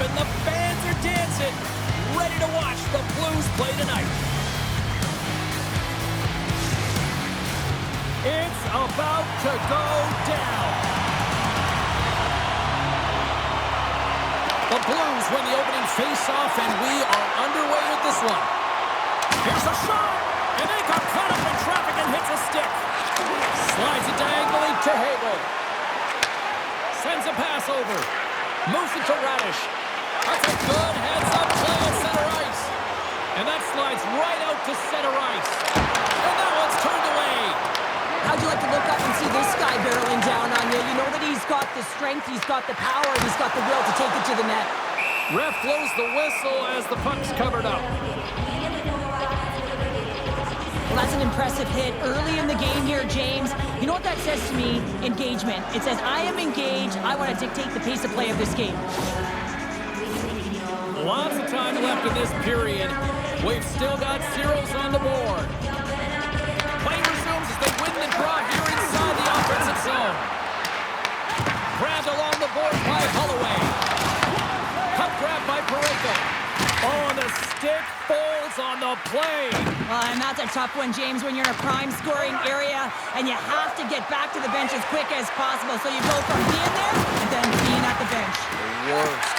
and the fans are dancing, ready to watch the Blues play tonight. It's about to go down. The Blues win the opening face-off, and we are underway with this one. Here's a shot, and they got caught up in traffic and hits a stick. Slides it diagonally to Hedman. Sends a pass over. Moves it to Radish. That's a good heads-up play at center ice. And that slides right out to center ice. And that one's turned away. How'd you like to look up and see this guy barreling down on you? You know that he's got the strength, he's got the power, and he's got the will to take it to the net. Ref blows the whistle as the puck's covered up. Well, that's an impressive hit early in the game here, James. You know what that says to me? Engagement. It says, I am engaged. I want to dictate the pace of play of this game. Lots of time left in this period. We've still got zeros on the board. Play resumes as they win the draw here inside the offensive zone. Grabbed along the board by Holloway. Puck grab by Pareko. Oh, and the stick folds on the play. And that's a tough one, James, when you're in a prime scoring area and you have to get back to the bench as quick as possible. So you go from being there and then being at the bench. The worst.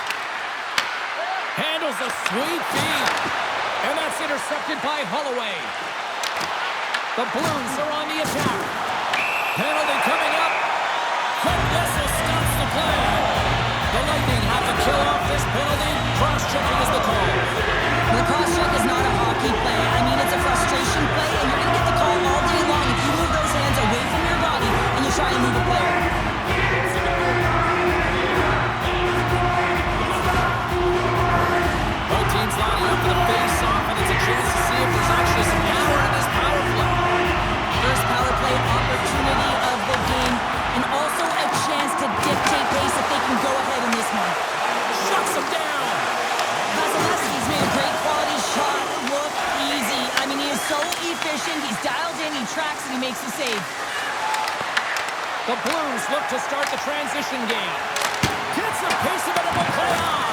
Handles a sweet feed. And that's intercepted by Holloway. The Blues are on the attack. Penalty coming up. Quick whistle stops the play. The Lightning have to kill off this penalty. Cross-checking is the call. The cross-check is not a hockey play. I mean, it's a frustration play, and you're going to get the call all day long if you move those hands away from your body and you try and move a player. Both teams lining up for the face-off, and it's a chance to see if there's actually some power in this power play. First power play opportunity of the game, and also a chance to dictate pace if they can go ahead in this one. Shuts him down. Vasilevsky's made a great quality shot look easy. I mean, he is so efficient. He's dialed in, he tracks, and he makes the save. The Blues look to start the transition game. Gets a piece of it and will play on.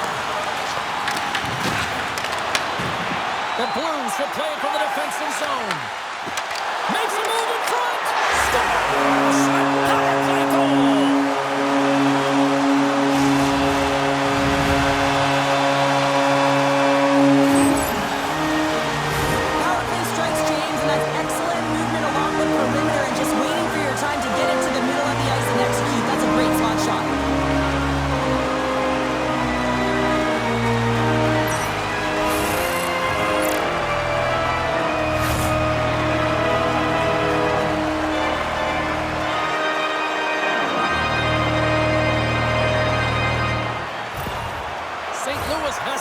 The Blues should play it from the defensive zone. Makes a move in front. Scores! Power play goal! Power play strikes, James, and that's excellent movement along the perimeter and just waiting for your time to get into the middle of the ice and execute. That's a great slot shot.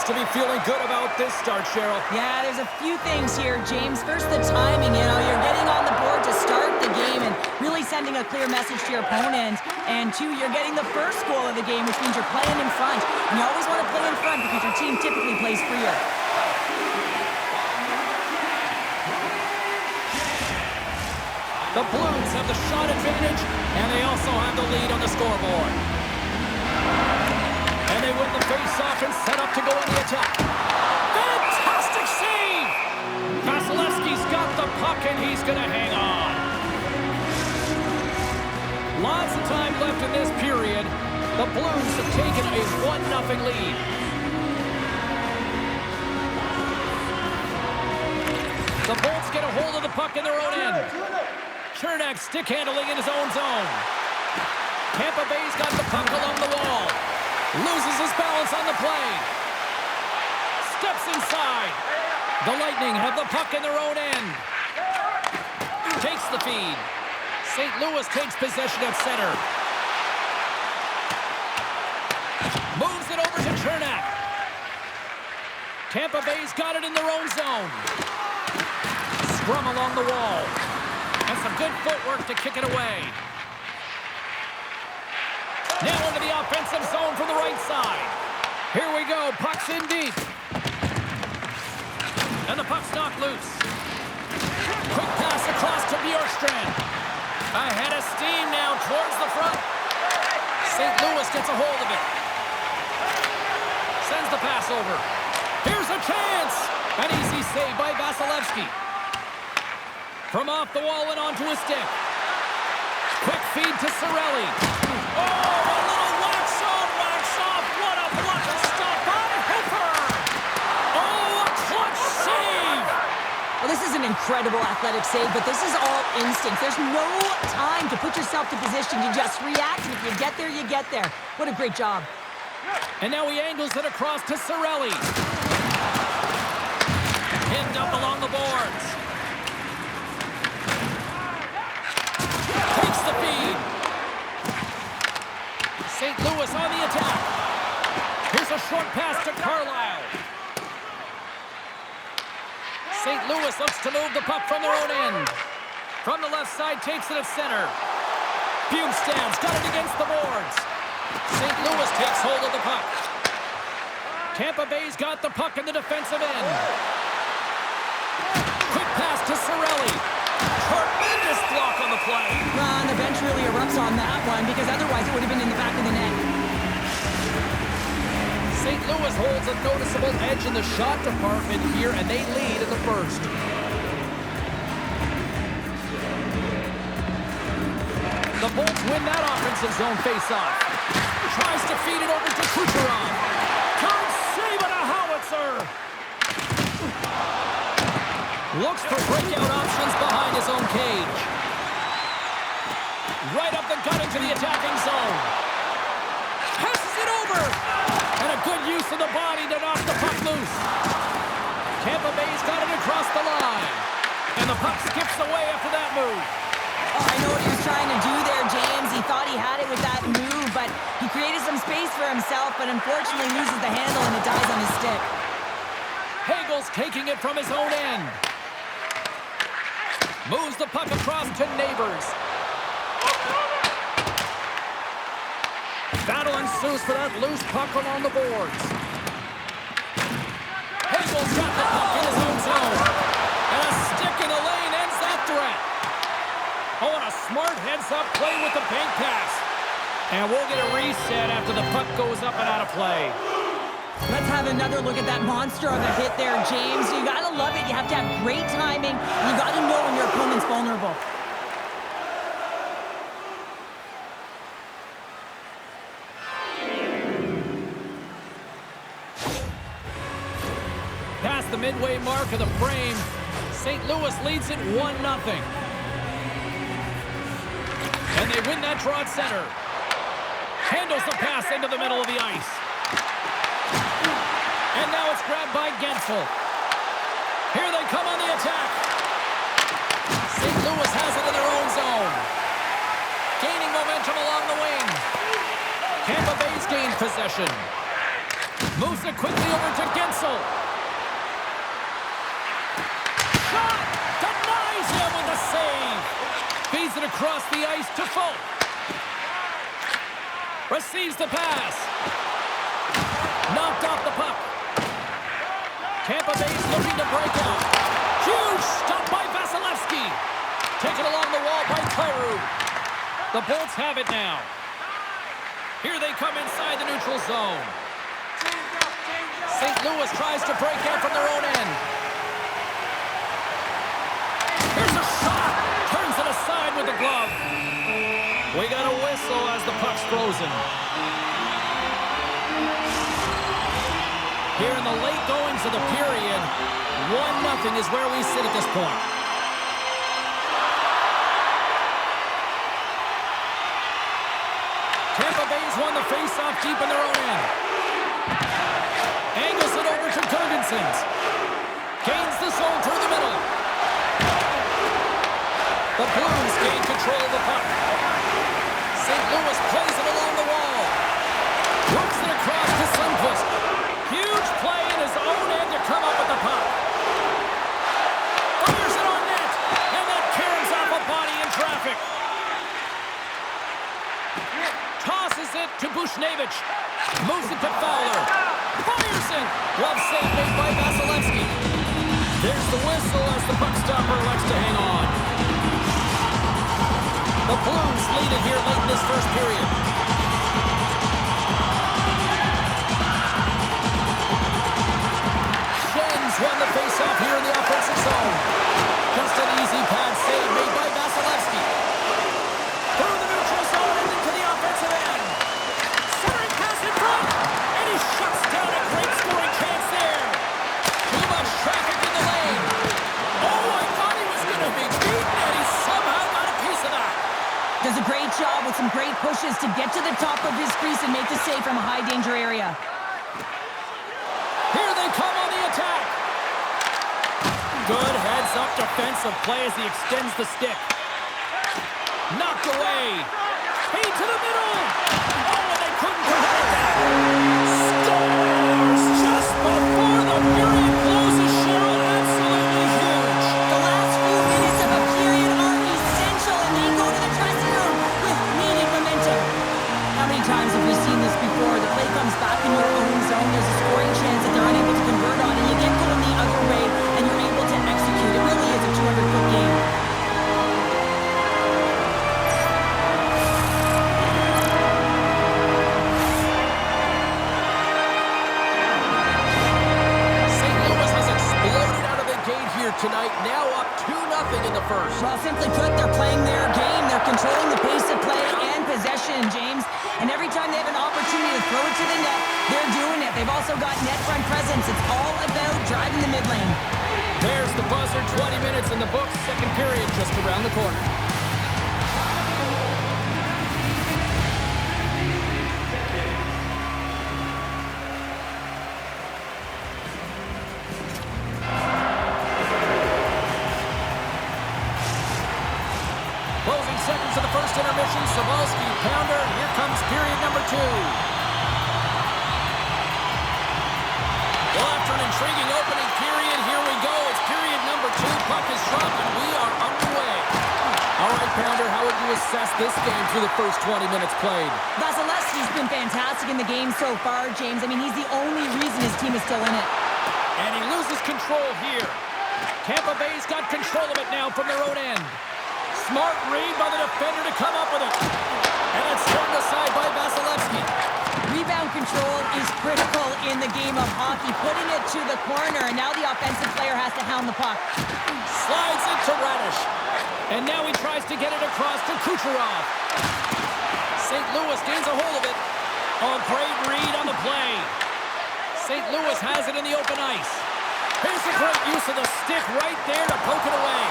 To be feeling good about this start, Cheryl. Yeah, there's a few things here, James. First, the timing. You know, you're getting on the board to start the game and really sending a clear message to your opponent. And two, you're getting the first goal of the game, which means you're playing in front. And you always want to play in front because your team typically plays freer. The Blues have the shot advantage, and they also have the lead on the scoreboard. And they win the face-off and set up to go on the attack. Fantastic save! Vasilevsky's got the puck, and he's going to hang on. Lots of time left in this period. The Blues have taken a 1-0 lead. The Bolts get a hold of the puck in their own end. Chernak stick handling in his own zone. Tampa Bay's got the puck along the wall. Loses his balance on the play. Steps inside. The Lightning have the puck in their own end. Takes the feed. St. Louis takes possession at center. Moves it over to Chernak. Tampa Bay's got it in their own zone. Scrum along the wall. And some good footwork to kick it away. Now into the offensive zone from the right side. Here we go. Puck's in deep. And the puck's knocked loose. Quick pass across to Bjorkstrand. Ahead of steam now towards the front. St. Louis gets a hold of it. Sends the pass over. Here's a chance. An easy save by Vasilevsky. From off the wall and onto his stick. Quick feed to Cirelli. Oh, a little wax off. What a block and stop by Hooper. Oh, a clutch save. Well, this is an incredible athletic save, but this is all instinct. There's no time to put yourself to position. You just react, and if you get there, you get there. What a great job. And now he angles it across to Cirelli. Pinned up along the boards. Takes the feed. St. Louis on the attack. Here's a short pass to Carlisle. St. Louis looks to move the puck from their own end. From the left side, takes it at center. Bjugstad's got it against the boards. St. Louis takes hold of the puck. Tampa Bay's got the puck in the defensive end. Quick pass to Cirelli. Tremendous block on the play. Well, the bench really erupts on that one because otherwise it would have been in the back of the net. St. Louis holds a noticeable edge in the shot department here, and they lead in the first. The Bolts win that offensive zone faceoff. Tries to feed it over to Kucherov. Can't save it, a howitzer. Looks for breakout options behind his own cage. Right up the gut into the attacking zone. Passes it over. And a good use of the body to knock the puck loose. Tampa Bay's got it across the line. And the puck skips away after that move. Oh, I know what he was trying to do there, James. He thought he had it with that move, but he created some space for himself, but unfortunately loses the handle and it dies on his stick. Hagel's taking it from his own end. Moves the puck across to Neighbors. Battle ensues for that loose puck along the boards. Hagel's got the puck in his own zone. And a stick in the lane ends that threat. Oh, and a smart heads-up play with the bank pass. And we'll get a reset after the puck goes up and out of play. Let's have another look at that monster of a hit there, James. You gotta love it. You have to have great timing. You gotta know when your opponent's vulnerable. Past the midway mark of the frame, St. Louis leads it 1-0. And they win that draw at center. Handles the pass into the middle of the ice. And now it's grabbed by Gensel. Here they come on the attack. St. Louis has it in their own zone. Gaining momentum along the wing. Tampa Bay's gained possession. Moves it quickly over to Gensel. Shot! Denies him with the save. Feeds it across the ice to Folk. Receives the pass. Knocked off the puck. Tampa Bay's looking to break out. Huge stop by Vasilevsky. Taken along the wall by Kyrou. The Bolts have it now. Here they come inside the neutral zone. St. Louis tries to break out from their own end. Here's a shot. Turns it aside with the glove. We got a whistle as the puck's frozen. Here in the late goings of the period, 1-0 is where we sit at this point. Tampa Bay's won the face-off deep in their own end. Angles it over to Girgensons. Gains the zone through the middle. The Blues gain control of the puck. St. Louis plays it along the wall. Works it across to Sundqvist. Huge play in his own end to come up with the puck. Fires it on net. And that carries off a body in traffic. Tosses it to Bushnevich. Moves it to Fowler. Fires it. Glove save made by Vasilevsky. There's the whistle as the puck stopper elects to hang on. The Blues lead it here late in this first period. manages to get to the top of his crease and make the save from a high-danger area. Here they come on the attack. Good heads-up defensive play as he extends the stick. Knocked away. Feed to the middle. Oh, and they couldn't convert that. Scores just before the period closes, Cheryl. Absolutely huge. The last few minutes of a period are essential, and they go to the dressing room with needed momentum. How many times have we seen this before? The play comes back in your own zone. There's a scoring chance that they're unable to convert on, and you get going the other way, and you're able to execute. It really is a 200-foot game. Tonight, now up 2-0 in the first. Well, simply put, they're playing their game. They're controlling the pace of play and possession, James. And every time they have an opportunity to throw it to the net, they're doing it. They've also got net front presence. It's all about driving the mid lane. There's the buzzer. 20 minutes in the books. Second period just around the corner. Seconds of the first intermission. Sabalski, pounder. Here comes period number 2. Well, after an intriguing opening period, here we go. It's period number 2. Puck is dropped, and we are underway. All right, Pounder, how would you assess this game through the first 20 minutes played? Vasilevsky's been fantastic in the game so far, James. I mean, he's the only reason his team is still in it. And he loses control here. Tampa Bay's got control of it now from their own end. Smart read by the defender to come up with it. And it's turned aside by Vasilevsky. Rebound control is critical in the game of hockey. Putting it to the corner, and now the offensive player has to hound the puck. Slides it to Radish. And now he tries to get it across to Kucherov. St. Louis gains a hold of it. Oh, great read on the play. St. Louis has it in the open ice. Here's a great use of the stick right there to poke it away.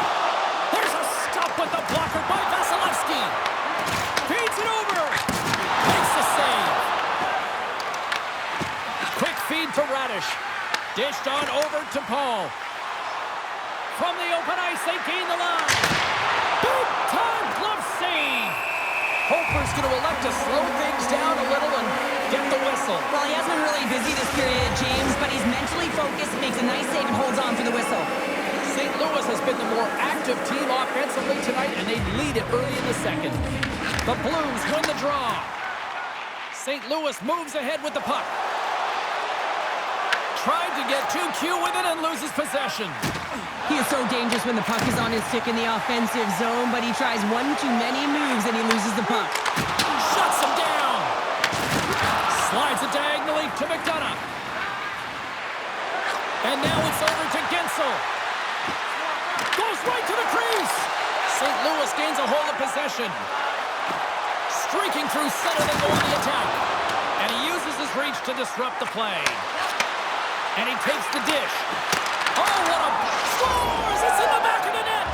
There's a stop with the blocker by Vasilevsky. Feeds it over. Makes the save. Quick feed to Radish. Dished on over to Paul. From the open ice, they gain the line. Big time glove save. Hofer's going to elect to slow things down a little and get the whistle. Well, he hasn't been really busy this period, James, but he's mentally focused, makes a nice save, and holds on for the whistle. St. Louis has been the more active team offensively tonight, and they lead it early in the second. The Blues win the draw. St. Louis moves ahead with the puck. Tried to get too cute with it and loses possession. He is so dangerous when the puck is on his stick in the offensive zone, but he tries one too many moves and he loses the puck. Shuts him down. Slides it diagonally to McDonough. And now it's over to Gensel. Goes right to the crease. St. Louis gains a hold of possession. Streaking through center, they go on the attack. And he uses his reach to disrupt the play. And he takes the dish. Oh, what a... Scores! It's in the back of the net!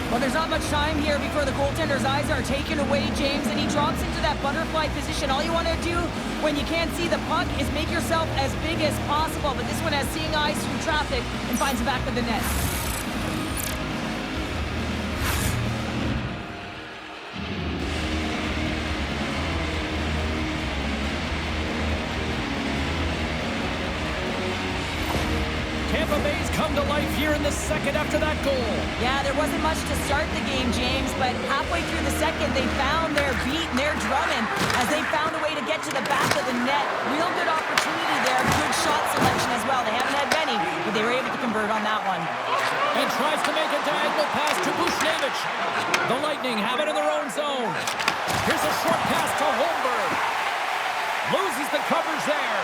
Well, there's not much time here before the goaltender's eyes are taken away, James, and he drops into that butterfly position. All you want to do when you can't see the puck is make yourself as big as possible, but this one has seeing eyes through traffic and finds the back of the net. Tampa Bay's come to life here in the second after that goal. Yeah, there wasn't much to start the game, James, but halfway through the second, they found their beat and their drumming as they found a way to get to the back of the net. Real good opportunity there. Good shot selection as well. They haven't had many, but they were able to convert on that one. And tries to make a diagonal pass to Bushnevich. The Lightning have it in their own zone. Here's a short pass to Holmberg. Loses the coverage there.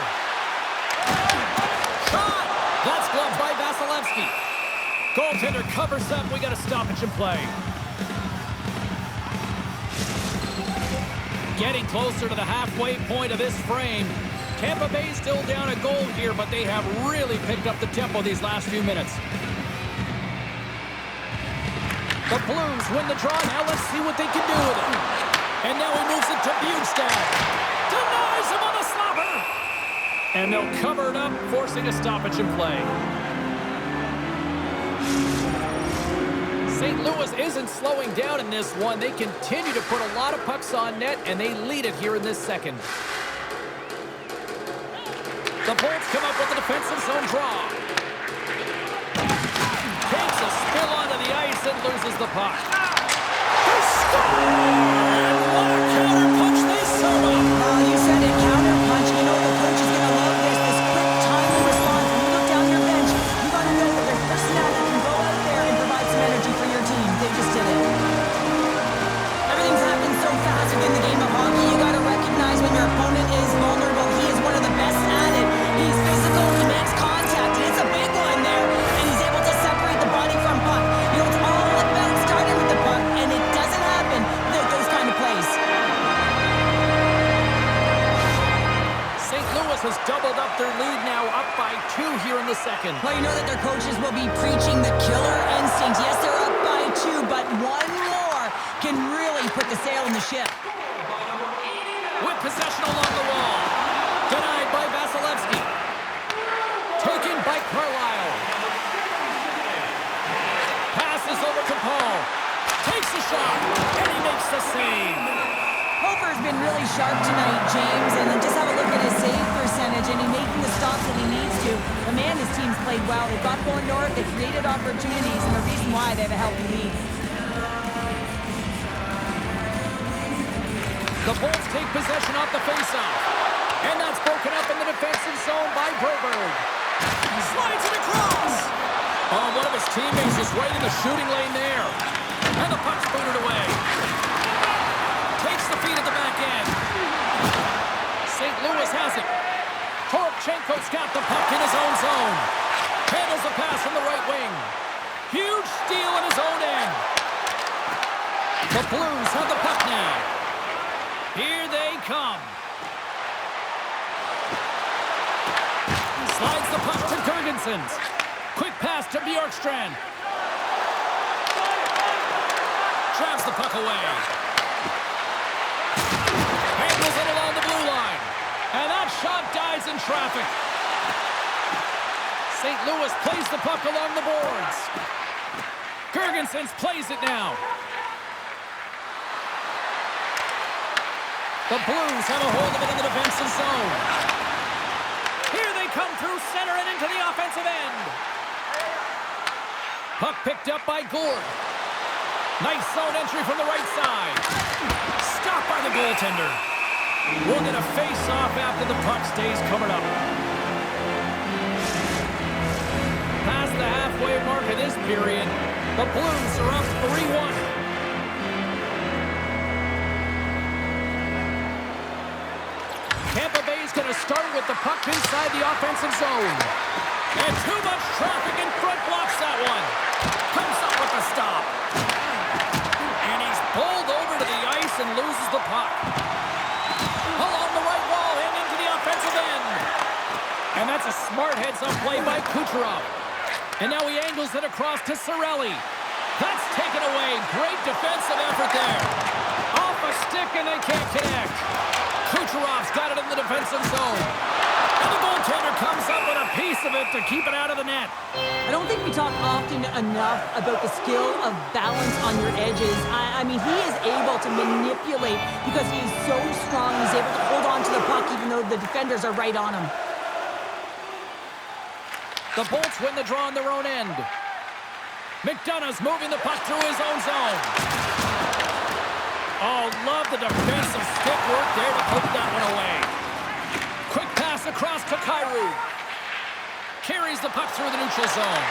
Shot! That's gloved by Vasilevsky. Goaltender covers up. We got a stoppage in play. Getting closer to the halfway point of this frame. Tampa Bay still down a goal here, but they have really picked up the tempo these last few minutes. The Blues win the draw. Now let's see what they can do with it. And now he moves it to Bjugstad. Denies him on the slapper. And they'll cover it up, forcing a stoppage in play. St. Louis isn't slowing down in this one. They continue to put a lot of pucks on net, and they lead it here in this second. The Bolts come up with a defensive zone draw. Takes a spill onto the ice and loses the puck. They score! And what a counter-punch they serve up! Well, you said it, counter-punch. You know the coach is going to love this. This quick time and response. When you look down your bench, you got to know that there's personality that can go out there and provide some energy for your team. They just did it. Everything's happened so fast within the game of hockey. You got to recognize when your opponent is vulnerable. He is one of the best at it. He's physical. He makes contact. And it's a big one there. And he's able to separate the body from puck. You know, it's all about starting with the puck, and it doesn't happen without those kind of plays. St. Louis has doubled up their lead now, up by 2 here in the second. Well, you know that their coaches will be preaching the killer instinct. Yes, they're up by 2, but one more can really put the sail in the ship. With possession along the wall. Denied by Vasilevsky. Taken by Carlisle. Passes over to Paul. Takes a shot, and he makes the save. Hofer's been really sharp tonight, James, and then just have a look at his save percentage, and he's making the stops that he needs to. The man, his team's played well. They've got going north, they've created opportunities, and the reason why they have a healthy lead. The Bolts take possession off the faceoff. And that's broken up in the defensive zone by Broberg. Slides it across. Oh, one of his teammates is right in the shooting lane there. And the puck's booted away. Takes the feed at the back end. St. Louis has it. Toropchenko's got the puck in his own zone. Handles the pass from the right wing. Huge steal in his own end. The Blues have the puck now. Here they come. Slides the puck to Gergensen. Quick pass to Bjorkstrand. Drives the puck away. Handles it along the blue line. And that shot dies in traffic. St. Louis plays the puck along the boards. Gergensen plays it now. The Blues have a hold of it in the defensive zone. Here they come through center and into the offensive end. Puck picked up by Gord. Nice zone entry from the right side. Stopped by the goaltender. We'll get a face-off after the puck stays covered up. Past the halfway mark of this period, the Blues are up 3-1. Tampa Bay is going to start with the puck inside the offensive zone. And too much traffic in front blocks that one. Comes up with a stop. And he's bowled over to the ice and loses the puck. Along the right wall and into the offensive end. And that's a smart heads-up play by Kucherov. And now he angles it across to Cirelli. That's taken away. Great defensive effort there. Off a stick and they can't connect. Kucherov's got it in the defensive zone. And the goaltender comes up with a piece of it to keep it out of the net. I don't think we talk often enough about the skill of balance on your edges. I mean, he is able to manipulate because he is so strong. He's able to hold on to the puck even though the defenders are right on him. The Bolts win the draw on their own end. McDonough's moving the puck through his own zone. Oh, love the defensive stick work there to put that one away. Quick pass across to Kyrou. Carries the puck through the neutral zone.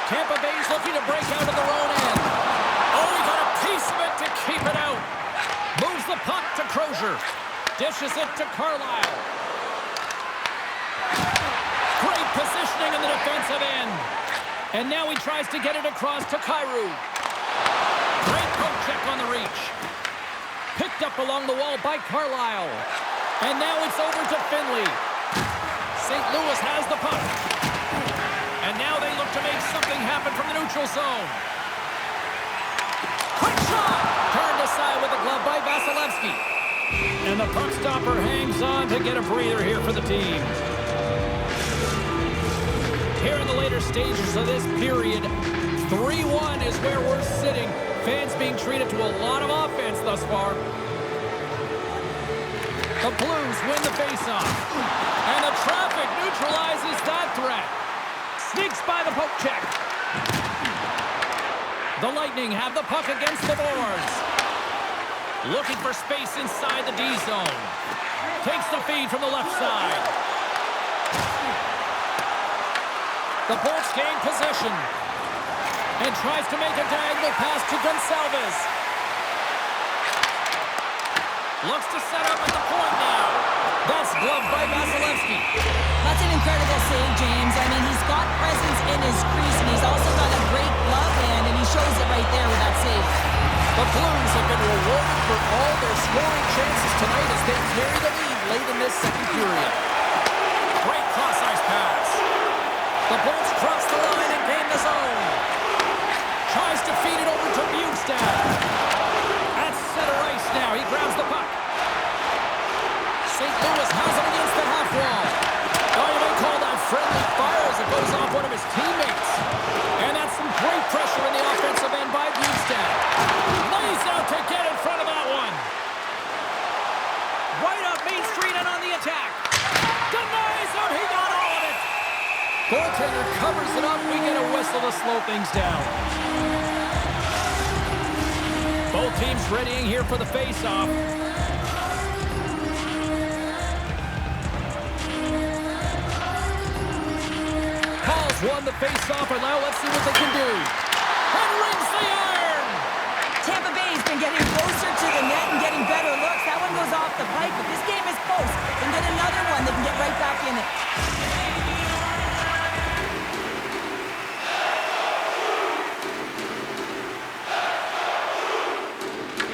Tampa Bay's looking to break out of their own end. Oh, he got a piece of it to keep it out. Moves the puck to Crozier. Dishes it to Carlisle. Great positioning in the defensive end. And now he tries to get it across to Kyrou. Great poke check on the reach. Picked up along the wall by Carlisle. And now it's over to Finley. St. Louis has the puck. And now they look to make something happen from the neutral zone. Quick shot! Turned aside with a glove by Vasilevsky. And the puck stopper hangs on to get a breather here for the team. Here in the later stages of this period, 3-1 is where we're sitting. Fans being treated to a lot of offense thus far. The Blues win the faceoff. And the traffic neutralizes that threat. Sneaks by the poke check. The Lightning have the puck against the boards. Looking for space inside the D zone. Takes the feed from the left side. The Bolts gain possession. And tries to make a diagonal pass to Gonçalves. Looks to set up at the point now. That's gloved by Vasilevsky. That's an incredible save, James. I mean, he's got presence in his crease, and he's also got a great glove hand, and he shows it right there with that save. The Blues have been rewarded for all their scoring chances tonight as they carry the lead late in this second period. Great cross-ice pass. The Bolts cross the line and gain the zone. Tries to feed it over to Bjugstad. At center ice now. He grabs the puck. St. Louis has him against the half wall. Oh, you may call that friendly fire as it goes off one of his teammates. And that's some great pressure in the offensive end by Bjugstad. Lays out to get in front of that one. Right up Main Street and on the attack. Denies him. He got all of it. Goaltender covers it up. We get a whistle to slow things down. Both teams readying here for the face-off. Paul's won the face-off, and now let's see what they can do. And rings the iron! Tampa Bay's been getting closer to the net and getting better looks. That one goes off the pipe, but this game is close. They can get another one. They can get right back in it.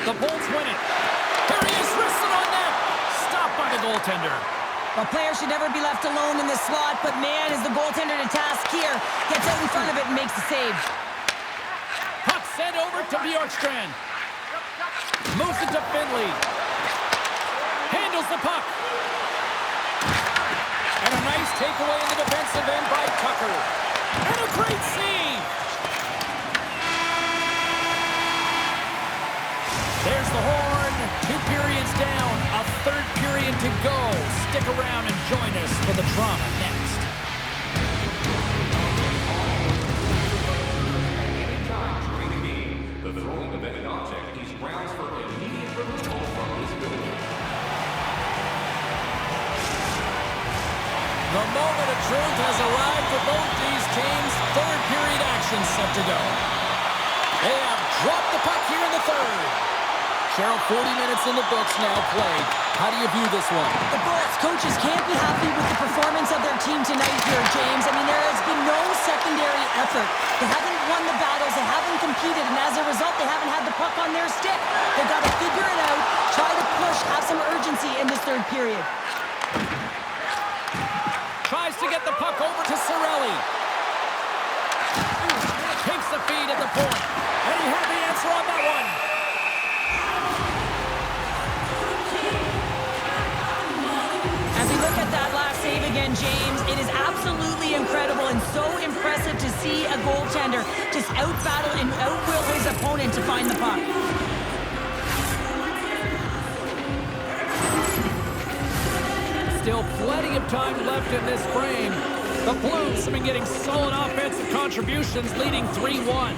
The Bolts win it. Here he is, wristed on net. Stopped by the goaltender. A player should never be left alone in the slot, but man, is the goaltender to task here. Gets out in front of it and makes the save. Puck sent over to Bjorkstrand. Moves it to Finley. Handles the puck. And a nice takeaway in the defensive end by Tucker. And a great save. There's the horn. 2 periods down. A third period to go. Stick around and join us for the drama next. Anytime during the game, the throwing of any object is grounds for immediate removal from this building. The moment of truth has arrived for both these teams. Third period action set to go. They have dropped the puck here in the third. Cheryl, 40 minutes in the books now played. How do you view this one? The Bolts coaches can't be happy with the performance of their team tonight here, James. I mean, there has been no secondary effort. They haven't won the battles. They haven't competed. And as a result, they haven't had the puck on their stick. They've got to figure it out, try to push, have some urgency in this third period. Tries to get the puck over to Cirelli. Takes the feed at the point. And he had the answer on that one. As we look at that last save again, James, it is absolutely incredible and so impressive to see a goaltender just out-battle and out-will his opponent to find the puck. Still plenty of time left in this frame. The Blues have been getting solid offensive contributions, leading 3-1.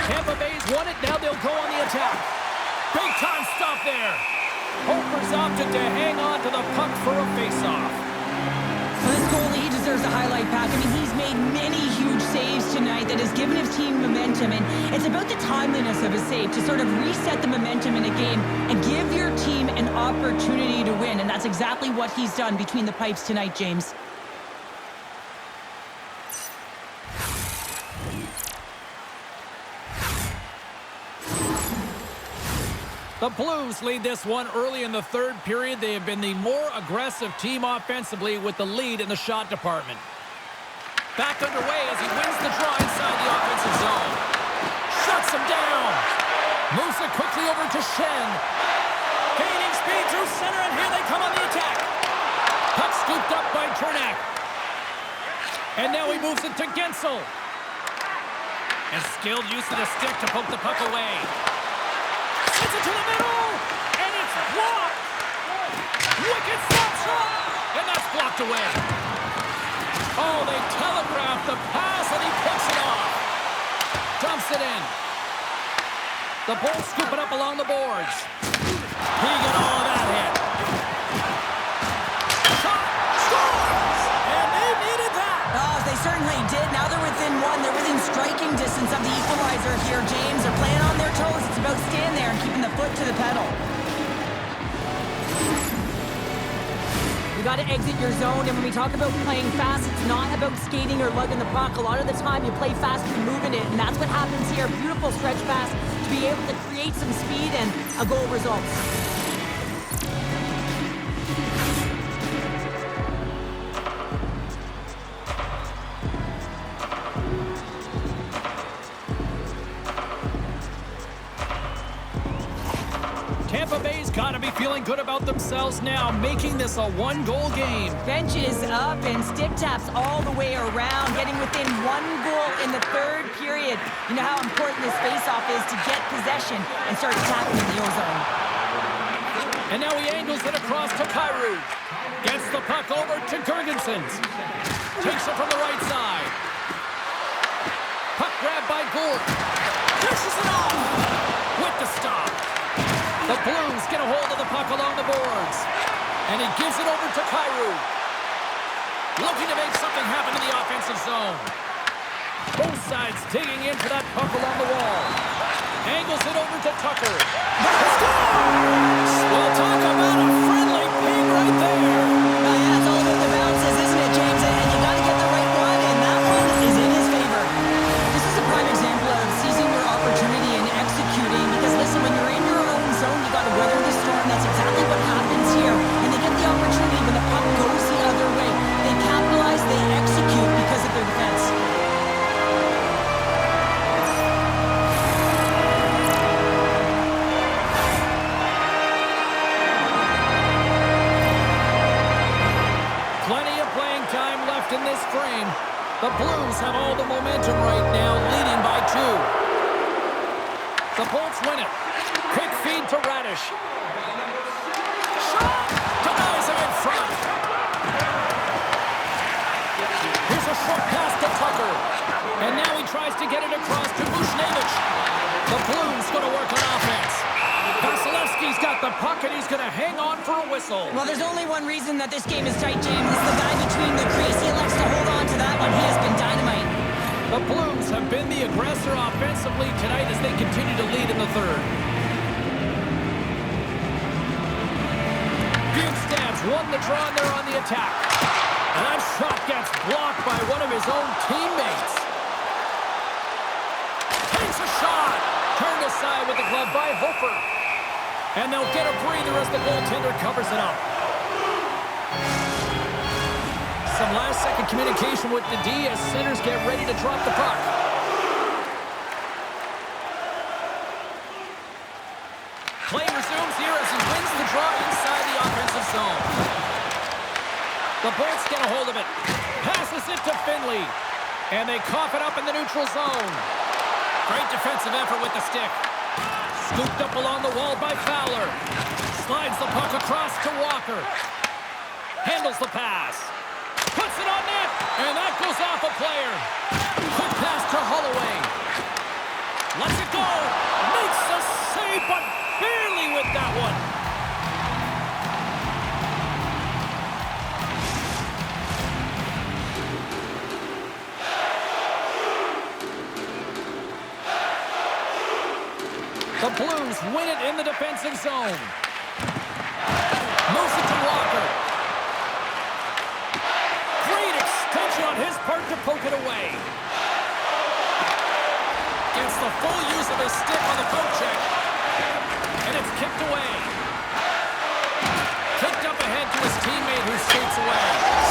Tampa Bay's won it. Now they'll go on the attack. Big time stop there. Hoper's opted to hang on to the puck for a face-off. Well, this goalie, he deserves a highlight pack. I mean, he's made many huge saves tonight that has given his team momentum, and it's about the timeliness of his save to sort of reset the momentum in a game and give your team an opportunity to win, and that's exactly what he's done between the pipes tonight, James. The Blues lead this one early in the third period. They have been the more aggressive team offensively with the lead in the shot department. Back underway as he wins the draw inside the offensive zone. Shuts him down. Moves it quickly over to Shen. Gaining speed through center, and here they come on the attack. Puck scooped up by Turnak. And now he moves it to Gensel. And skilled use of the stick to poke the puck away. Sends it to the middle, and it's blocked. Wicked slap shot, and that's blocked away. Oh, they telegraphed the pass, and he picks it off. Dumps it in. The Bulls scoop it up along the boards. He got all of that hit. Shot, scores, and they needed that. Oh, they certainly did. Now they're within one. They're within striking distance of the equalizer here, James. They're playing on their toes. It's about staying there and keeping the foot to the pedal. You got to exit your zone, and when we talk about playing fast, it's not about skating or lugging the puck. A lot of the time, you play fast and moving it, and that's what happens here. Beautiful stretch pass to be able to create some speed, and a goal results. Tampa Bay's got to be feeling good about themselves now, making this a one-goal game. Benches up and stick taps all the way around, getting within one goal in the third period. You know how important this face-off is to get possession and start attacking in the O-zone. And now he angles it across to Kyrou. Gets the puck over to Girgensons. Takes it from the right side. Puck grabbed by Gould. Pushes it off with the stop. The Blues get a hold of the puck along the boards. And he gives it over to Kyrou. Looking to make something happen in the offensive zone. Both sides digging in for that puck along the wall. Angles it over to Tucker. Scores! Well, talk about a friendly ping right there. Yeah, it's all about the bounces, isn't it, James? And you got to get the right one, and that one is in his favor. This is a prime example of seizing your opportunity and executing. Because listen, when you're in your own zone, you got to weather the storm. That's exactly what happens here. And they get the opportunity when the puck goes the other way. They capitalize, they execute because of their defense. Plenty of playing time left in this frame. The Blues have all the momentum right now, leading by 2. The Bolts win it. Quick feed to Radish. Shot! Denies him in front. Here's a short pass to Tucker. And now he tries to get it across to Bushnevich. The Blues going to work on offense. Vasilevsky's got the puck, and he's going to hang on for a whistle. Well, there's only one reason that this game is tight, James. It's the guy between the crease. He elects to hold on to that one. He has been dynamite. The Blues have been the aggressor offensively tonight as they continue to lead in the third. Bukestad's won the draw, and they're on the attack. And that shot gets blocked by one of his own teammates. Takes a shot. Turned aside with the glove by Hofer. And they'll get a breather as the goaltender covers it up. Some last-second communication with the D as centers get ready to drop the puck. Play resumes here as he wins the draw inside the offensive zone. The Bolts get a hold of it. Passes it to Finley. And they cough it up in the neutral zone. Great defensive effort with the stick. Scooped up along the wall by Fowler. Slides the puck across to Walker. Handles the pass. Puts it on net. And that goes off a player. Quick pass to Holloway. Lets it go. Makes the save, but barely with that one. The Blues win it in the defensive zone. Moves it to Walker. Great extension on his part to poke it away. Gets the full use of his stick on the poke check. And it's kicked away. Kicked up ahead to his teammate who skates away.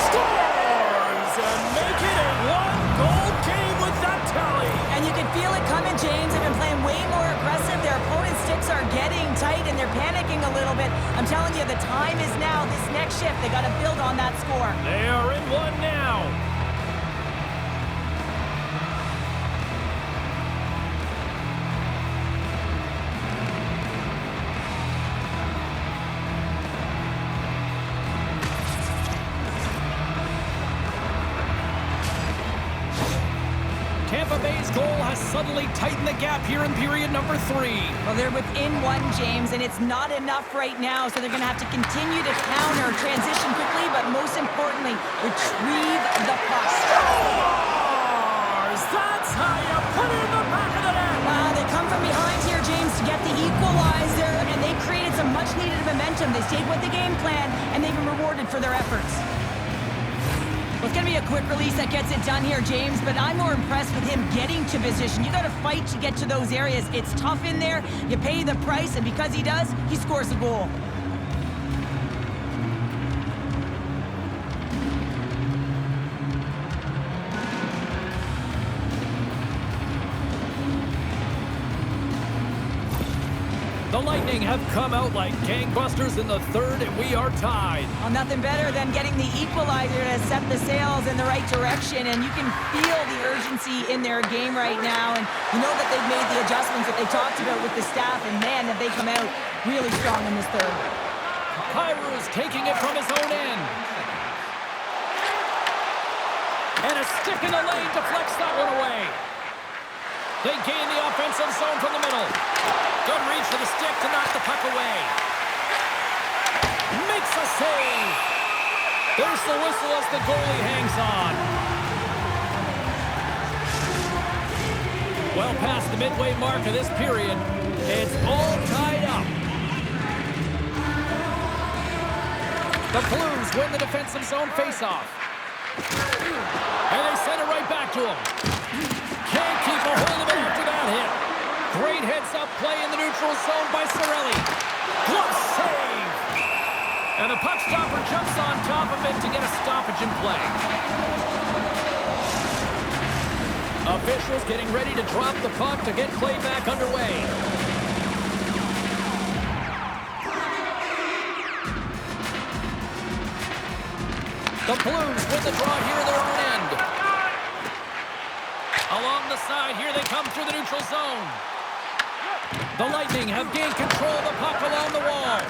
Scores! And make it a one-goal game with that tally. And you can feel it coming, James. They've been playing way more aggressive. Their opponent's sticks are getting tight, and they're panicking a little bit. I'm telling you, the time is now. This next shift, they got to build on that score. They are in one now. Tampa Bay's goal has suddenly tightened the gap here in period number 3. Well, they're within one, James, and it's not enough right now, so they're going to have to continue to counter, transition quickly, but most importantly, retrieve the puck. Scores! That's how you put it in the back of the net! They come from behind here, James, to get the equalizer, and they created some much-needed momentum. They stayed with the game plan, and they've been rewarded for their efforts. Well, it's going to be a quick release that gets it done here, James, but I'm more impressed with him getting to position. You got to fight to get to those areas. It's tough in there. You pay the price, and because he does, he scores a goal. The Lightning have come out like gangbusters in the third, and we are tied. Well, nothing better than getting the equalizer to set the sails in the right direction, and you can feel the urgency in their game right now, and you know that they've made the adjustments that they talked about with the staff, and man, have they come out really strong in this third. Kyrou's taking it from his own end. And a stick in the lane deflects that one away. They gain the offensive zone from the middle. Good reach for the stick to knock the puck away. Makes a save. There's the whistle as the goalie hangs on. Well past the midway mark of this period, it's all tied up. The Blues win the defensive zone faceoff. And they send it right back to him. Can't keep a hold of it after that hit. Great heads-up play in the neutral zone by Cirelli. Glove save! And the puck stopper jumps on top of it to get a stoppage in play. Officials getting ready to drop the puck to get play back underway. The Blues win the draw here in their own end. Along the side, here they come through the neutral zone. The Lightning have gained control of the puck along the wall.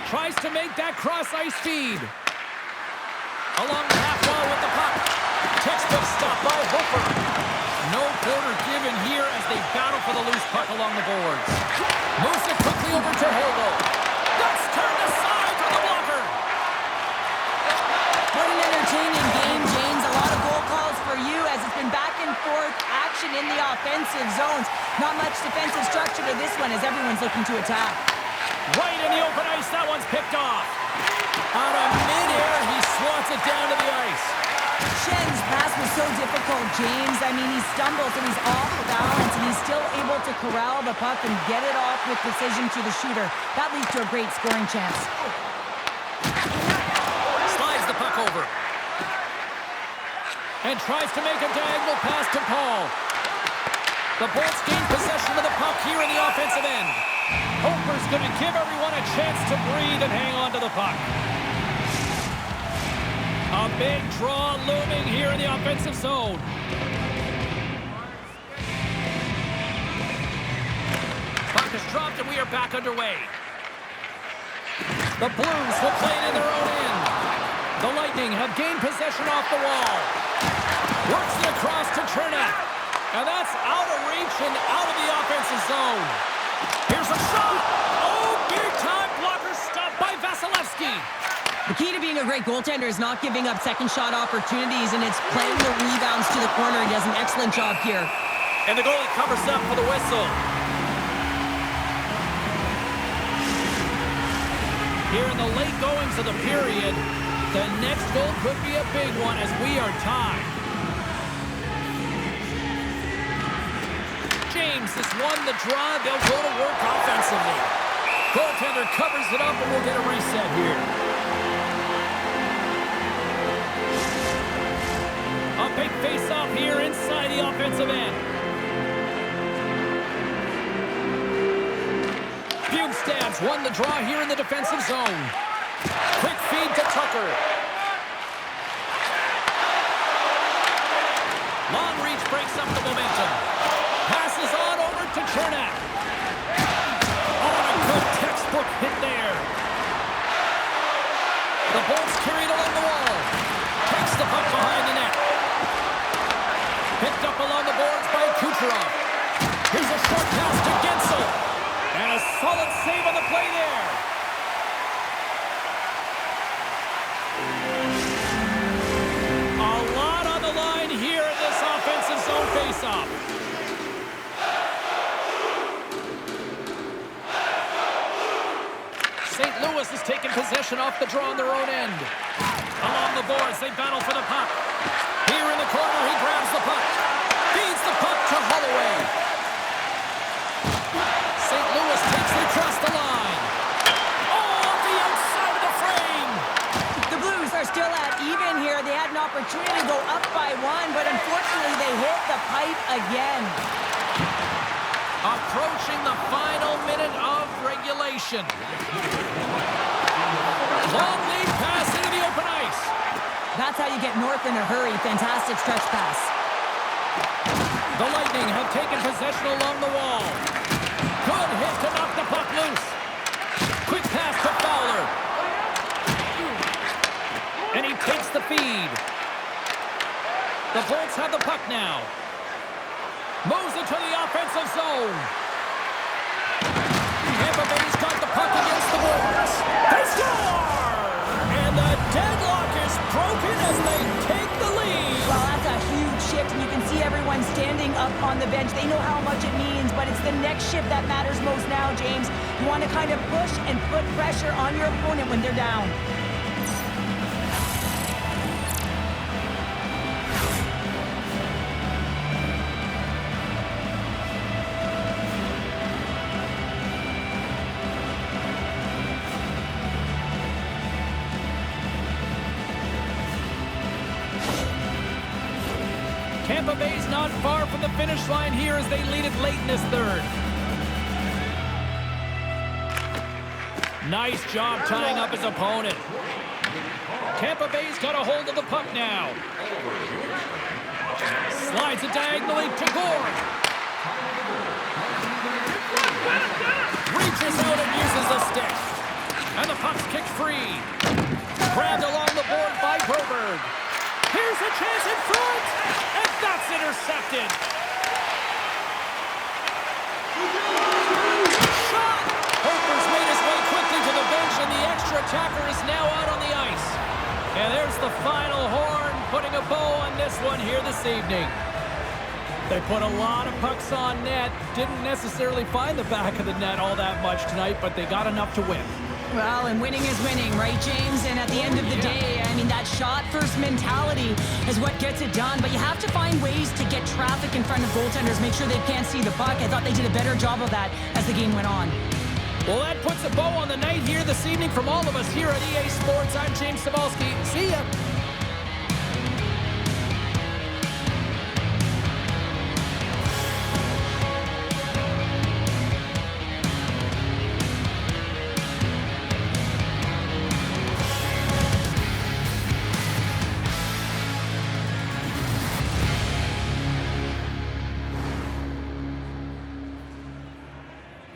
Tries to make that cross-ice feed. Along the half wall with the puck. Textbook stop by Hooper. No quarter given here as they battle for the loose puck along the boards. Moves it quickly over to Hagel. That's turned aside from the blocker. What an entertaining game, James. A lot of goal calls for you as it's been back and forth action in the offensive zones. Not much defensive structure to this one as everyone's looking to attack. Right in the open ice, that one's picked off. Out of midair, he swats it down to the ice. Shen's pass was so difficult, James. I mean, he stumbles and he's off the balance, and he's still able to corral the puck and get it off with precision to the shooter. That leads to a great scoring chance. Slides the puck over. And tries to make a diagonal pass to Paul. The Bolts gain possession of the puck here in the offensive end. Hooper's going to give everyone a chance to breathe and hang on to the puck. A big draw looming here in the offensive zone. Puck is dropped and we are back underway. The Blues will play it in their own end. The Lightning have gained possession off the wall. Works it across to Chernak. And that's out of reach and out of the offensive zone. Here's a shot. Oh, big-time blocker stop by Vasilevsky. The key to being a great goaltender is not giving up second shot opportunities, and it's playing the rebounds to the corner. He does an excellent job here. And the goalie covers up for the whistle. Here in the late goings of the period, the next goal could be a big one as we are tied. James has won the draw. They'll go to work offensively. Goaltender covers it up, and we'll get a reset here. A big face-off here inside the offensive end. Bjugstad's won the draw here in the defensive zone. Quick feed to Tucker. Long reach breaks up the momentum. Passes on over to Chernak. Oh, a good textbook hit there. The Bolts carried along the wall. Takes the puck behind the net. Picked up along the boards by Kucherov. Here's a short pass to Gensel. And a solid save on the play there. A lot on the line here in this offensive zone faceoff. St. Louis has taken possession off the draw on their own end. Along the boards, they battle for the puck. Here in the corner, he grabs the puck. Feeds the puck to Holloway. St. Louis takes it across the line. Oh, off the outside of the frame. The Blues are still at even here. They had an opportunity to go up by one, but unfortunately they hit the pipe again. Approaching the final minute of regulation. Long lead pass into the open ice. That's how you get north in a hurry. Fantastic stretch pass. The Lightning have taken possession along the wall. Good hit to knock the puck loose. Quick pass to Fowler. And he takes the feed. The Bolts have the puck now. Moves into the offensive zone. Tampa Bay's got the puck against the boards. They score! And the deadlock is broken as they take the lead. Well, that's a huge shift, and you can see everyone standing up on the bench. They know how much it means, but it's the next shift that matters most now, James. You want to kind of push and put pressure on your opponent when they're down. Tampa Bay's not far from the finish line here as they lead it late in this third. Nice job tying up his opponent. Tampa Bay's got a hold of the puck now. Slides it diagonally to Gord. Reaches out and uses the stick. And the puck's kicked free. Grabbed along the board by Broberg. Here's a chance in front, and that's intercepted. Shot! Hofer's made his way quickly to the bench, and the extra attacker is now out on the ice. And there's the final horn, putting a bow on this one here this evening. They put a lot of pucks on net. Didn't necessarily find the back of the net all that much tonight, but they got enough to win. Well, and winning is winning, right, James? And at the end of the day, I mean, that shot-first mentality is what gets it done. But you have to find ways to get traffic in front of goaltenders, make sure they can't see the puck. I thought they did a better job of that as the game went on. Well, that puts a bow on the night here this evening from all of us here at EA Sports. I'm James Cybulski. See ya.